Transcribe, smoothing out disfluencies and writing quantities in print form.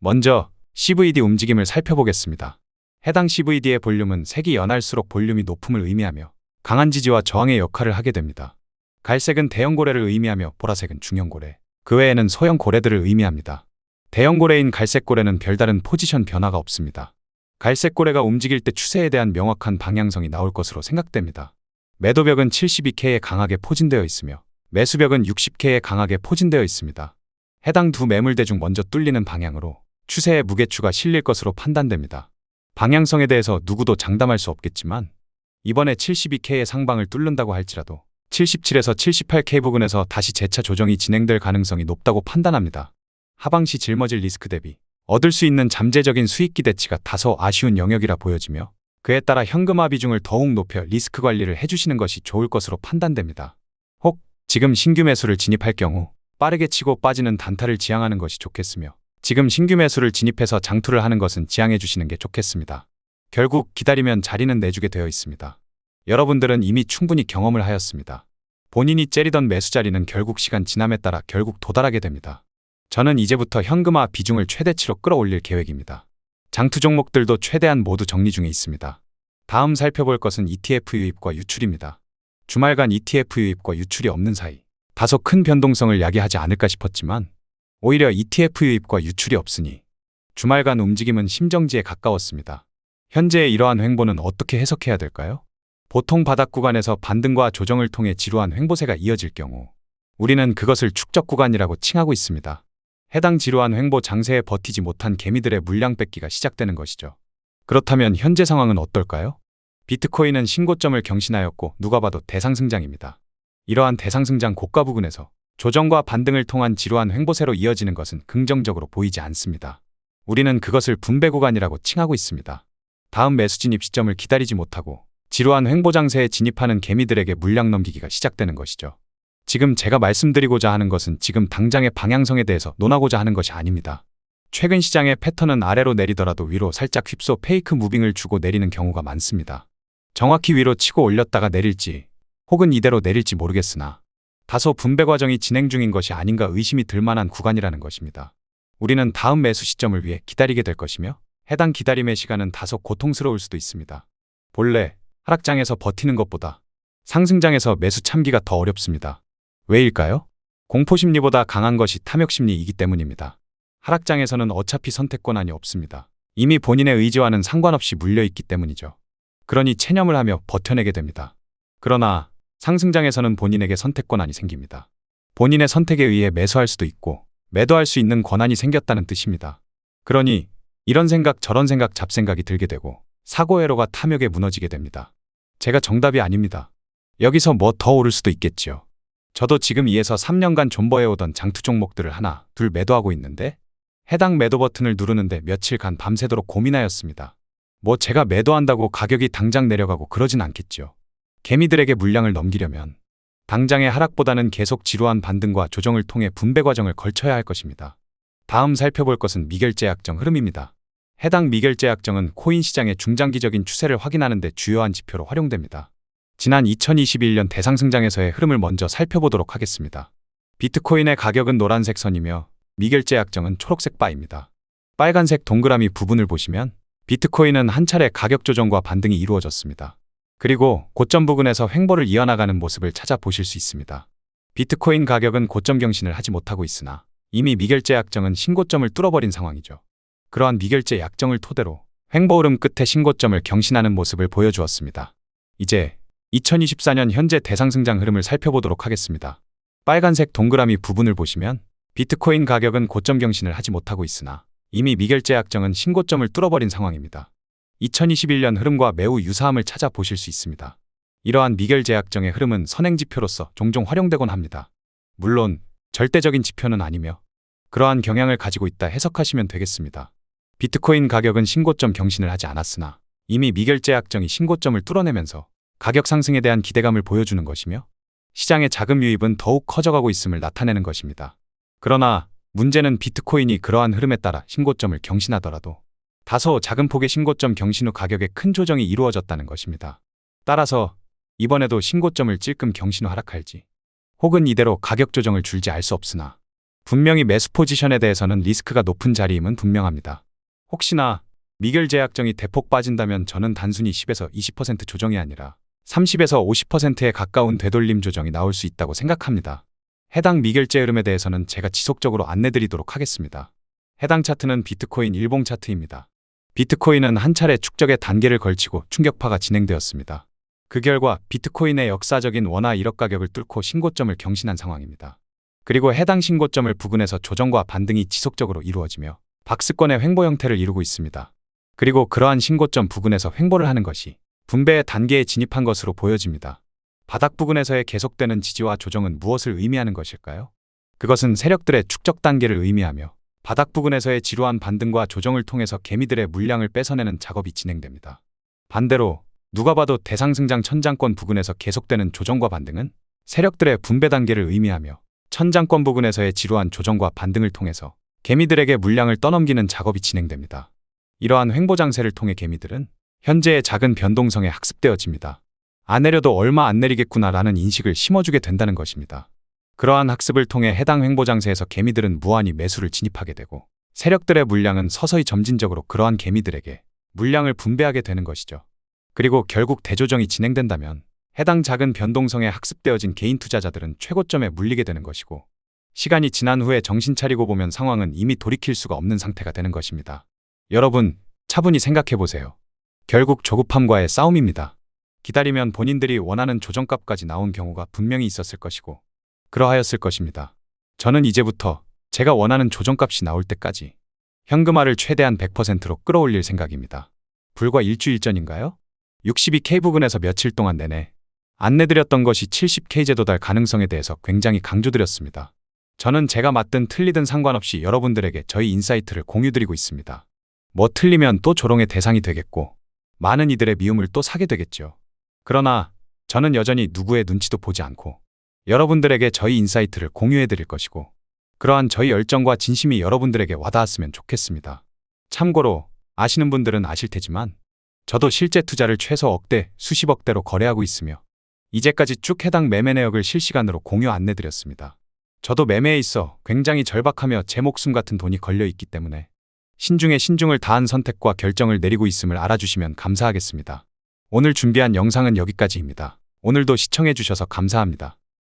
먼저 CVD 움직임을 살펴보겠습니다. 해당 CVD의 볼륨은 색이 연할수록 볼륨이 높음을 의미하며 강한 지지와 저항의 역할을 하게 됩니다. 갈색은 대형 고래를 의미하며 보라색은 중형 고래, 그 외에는 소형 고래들을 의미합니다. 대형 고래인 갈색 고래는 별다른 포지션 변화가 없습니다. 갈색 고래가 움직일 때 추세에 대한 명확한 방향성이 나올 것으로 생각됩니다. 매도벽은 72K에 강하게 포진되어 있으며 매수벽은 60K에 강하게 포진되어 있습니다. 해당 두 매물대 중 먼저 뚫리는 방향으로 추세의 무게추가 실릴 것으로 판단됩니다. 방향성에 대해서 누구도 장담할 수 없겠지만 이번에 72K의 상방을 뚫는다고 할지라도 77에서 78K 부근에서 다시 재차 조정이 진행될 가능성이 높다고 판단합니다. 하방시 짊어질 리스크 대비 얻을 수 있는 잠재적인 수익 기대치가 다소 아쉬운 영역이라 보여지며 그에 따라 현금화 비중을 더욱 높여 리스크 관리를 해주시는 것이 좋을 것으로 판단됩니다. 혹 지금 신규 매수를 진입할 경우 빠르게 치고 빠지는 단타를 지향하는 것이 좋겠으며 지금 신규 매수를 진입해서 장투를 하는 것은 지양해 주시는 게 좋겠습니다. 결국 기다리면 자리는 내주게 되어 있습니다. 여러분들은 이미 충분히 경험을 하였습니다. 본인이 째리던 매수 자리는 결국 시간 지남에 따라 결국 도달하게 됩니다. 저는 이제부터 현금화 비중을 최대치로 끌어올릴 계획입니다. 장투 종목들도 최대한 모두 정리 중에 있습니다. 다음 살펴볼 것은 ETF 유입과 유출입니다. 주말간 ETF 유입과 유출이 없는 사이 다소 큰 변동성을 야기하지 않을까 싶었지만 오히려 ETF 유입과 유출이 없으니 주말간 움직임은 심정지에 가까웠습니다. 현재의 이러한 횡보는 어떻게 해석해야 될까요? 보통 바닥 구간에서 반등과 조정을 통해 지루한 횡보세가 이어질 경우 우리는 그것을 축적 구간이라고 칭하고 있습니다. 해당 지루한 횡보 장세에 버티지 못한 개미들의 물량 뺏기가 시작되는 것이죠. 그렇다면 현재 상황은 어떨까요? 비트코인은 신고점을 경신하였고 누가 봐도 대상승장입니다. 이러한 대상승장 고가 부근에서 조정과 반등을 통한 지루한 횡보세로 이어지는 것은 긍정적으로 보이지 않습니다. 우리는 그것을 분배 구간이라고 칭하고 있습니다. 다음 매수 진입 시점을 기다리지 못하고 지루한 횡보 장세에 진입하는 개미들에게 물량 넘기기가 시작되는 것이죠. 지금 제가 말씀드리고자 하는 것은 지금 당장의 방향성에 대해서 논하고자 하는 것이 아닙니다. 최근 시장의 패턴은 아래로 내리더라도 위로 살짝 휩소 페이크 무빙을 주고 내리는 경우가 많습니다. 정확히 위로 치고 올렸다가 내릴지 혹은 이대로 내릴지 모르겠으나 다소 분배 과정이 진행 중인 것이 아닌가 의심이 들 만한 구간이라는 것입니다. 우리는 다음 매수 시점을 위해 기다리게 될 것이며 해당 기다림의 시간은 다소 고통스러울 수도 있습니다. 본래 하락장에서 버티는 것보다 상승장에서 매수 참기가 더 어렵습니다. 왜일까요? 공포심리보다 강한 것이 탐욕심리이기 때문입니다. 하락장에서는 어차피 선택권한이 없습니다. 이미 본인의 의지와는 상관없이 물려있기 때문이죠. 그러니 체념을 하며 버텨내게 됩니다. 그러나 상승장에서는 본인에게 선택권한이 생깁니다. 본인의 선택에 의해 매수할 수도 있고 매도할 수 있는 권한이 생겼다는 뜻입니다. 그러니 이런 생각 저런 생각 잡생각이 들게 되고 사고회로가 탐욕에 무너지게 됩니다. 제가 정답이 아닙니다. 여기서 뭐 더 오를 수도 있겠지요. 저도 지금 2에서 3년간 존버해오던 장투 종목들을 하나, 둘 매도하고 있는데 해당 매도 버튼을 누르는데 며칠간 밤새도록 고민하였습니다. 뭐 제가 매도한다고 가격이 당장 내려가고 그러진 않겠죠. 개미들에게 물량을 넘기려면 당장의 하락보다는 계속 지루한 반등과 조정을 통해 분배 과정을 걸쳐야 할 것입니다. 다음 살펴볼 것은 미결제 약정 흐름입니다. 해당 미결제 약정은 코인 시장의 중장기적인 추세를 확인하는 데 주요한 지표로 활용됩니다. 지난 2021년 대상승장에서의 흐름을 먼저 살펴보도록 하겠습니다. 비트코인의 가격은 노란색 선이며 미결제 약정은 초록색 바입니다. 빨간색 동그라미 부분을 보시면 비트코인은 한 차례 가격 조정과 반등이 이루어졌습니다. 그리고 고점 부근에서 횡보를 이어나가는 모습을 찾아보실 수 있습니다. 비트코인 가격은 고점 경신을 하지 못하고 있으나 이미 미결제 약정은 신고점을 뚫어버린 상황이죠. 그러한 미결제 약정을 토대로 횡보 흐름 끝에 신고점을 경신하는 모습을 보여주었습니다. 이제 2024년 현재 대상승장 흐름을 살펴보도록 하겠습니다. 빨간색 동그라미 부분을 보시면 비트코인 가격은 고점 경신을 하지 못하고 있으나 이미 미결제 약정은 신고점을 뚫어버린 상황입니다. 2021년 흐름과 매우 유사함을 찾아보실 수 있습니다. 이러한 미결제 약정의 흐름은 선행지표로서 종종 활용되곤 합니다. 물론 절대적인 지표는 아니며 그러한 경향을 가지고 있다 해석하시면 되겠습니다. 비트코인 가격은 신고점 경신을 하지 않았으나 이미 미결제 약정이 신고점을 뚫어내면서 가격 상승에 대한 기대감을 보여주는 것이며 시장의 자금 유입은 더욱 커져가고 있음을 나타내는 것입니다. 그러나 문제는 비트코인이 그러한 흐름에 따라 신고점을 경신하더라도 다소 작은 폭의 신고점 경신 후 가격에 큰 조정이 이루어졌다는 것입니다. 따라서 이번에도 신고점을 찔끔 경신 후 하락할지 혹은 이대로 가격 조정을 줄지 알 수 없으나 분명히 매수 포지션에 대해서는 리스크가 높은 자리임은 분명합니다. 혹시나 미결제약정이 대폭 빠진다면 저는 단순히 10에서 20% 조정이 아니라 30에서 50%에 가까운 되돌림 조정이 나올 수 있다고 생각합니다. 해당 미결제 흐름에 대해서는 제가 지속적으로 안내드리도록 하겠습니다. 해당 차트는 비트코인 일봉 차트입니다. 비트코인은 한 차례 축적의 단계를 걸치고 충격파가 진행되었습니다. 그 결과 비트코인의 역사적인 원화 1억 가격을 뚫고 신고점을 경신한 상황입니다. 그리고 해당 신고점을 부근에서 조정과 반등이 지속적으로 이루어지며 박스권의 횡보 형태를 이루고 있습니다. 그리고 그러한 신고점 부근에서 횡보를 하는 것이 분배의 단계에 진입한 것으로 보여집니다. 바닥 부근에서의 계속되는 지지와 조정은 무엇을 의미하는 것일까요? 그것은 세력들의 축적 단계를 의미하며 바닥 부근에서의 지루한 반등과 조정을 통해서 개미들의 물량을 뺏어내는 작업이 진행됩니다. 반대로 누가 봐도 대상승장 천장권 부근에서 계속되는 조정과 반등은 세력들의 분배 단계를 의미하며 천장권 부근에서의 지루한 조정과 반등을 통해서 개미들에게 물량을 떠넘기는 작업이 진행됩니다. 이러한 횡보 장세를 통해 개미들은 현재의 작은 변동성에 학습되어집니다. 안 내려도 얼마 안 내리겠구나라는 인식을 심어주게 된다는 것입니다. 그러한 학습을 통해 해당 횡보 장세에서 개미들은 무한히 매수를 진입하게 되고 세력들의 물량은 서서히 점진적으로 그러한 개미들에게 물량을 분배하게 되는 것이죠. 그리고 결국 대조정이 진행된다면 해당 작은 변동성에 학습되어진 개인 투자자들은 최고점에 물리게 되는 것이고 시간이 지난 후에 정신 차리고 보면 상황은 이미 돌이킬 수가 없는 상태가 되는 것입니다. 여러분, 차분히 생각해 보세요. 결국 조급함과의 싸움입니다. 기다리면 본인들이 원하는 조정값까지 나온 경우가 분명히 있었을 것이고 그러하였을 것입니다. 저는 이제부터 제가 원하는 조정값이 나올 때까지 현금화를 최대한 100%로 끌어올릴 생각입니다. 불과 일주일 전인가요? 62K 부근에서 며칠 동안 내내 안내드렸던 것이 70K제 도달 가능성에 대해서 굉장히 강조드렸습니다. 저는 제가 맞든 틀리든 상관없이 여러분들에게 저희 인사이트를 공유드리고 있습니다. 뭐 틀리면 또 조롱의 대상이 되겠고 많은 이들의 미움을 또 사게 되겠죠. 그러나 저는 여전히 누구의 눈치도 보지 않고 여러분들에게 저희 인사이트를 공유해드릴 것이고 그러한 저희 열정과 진심이 여러분들에게 와닿았으면 좋겠습니다. 참고로 아시는 분들은 아실 테지만 저도 실제 투자를 최소 억대, 수십억대로 거래하고 있으며 이제까지 쭉 해당 매매 내역을 실시간으로 공유 안내드렸습니다. 저도 매매에 있어 굉장히 절박하며 제 목숨 같은 돈이 걸려있기 때문에 신중에 신중을 다한 선택과 결정을 내리고 있음을 알아주시면 감사하겠습니다. 오늘 준비한 영상은 여기까지입니다. 오늘도 시청해주셔서 감사합니다.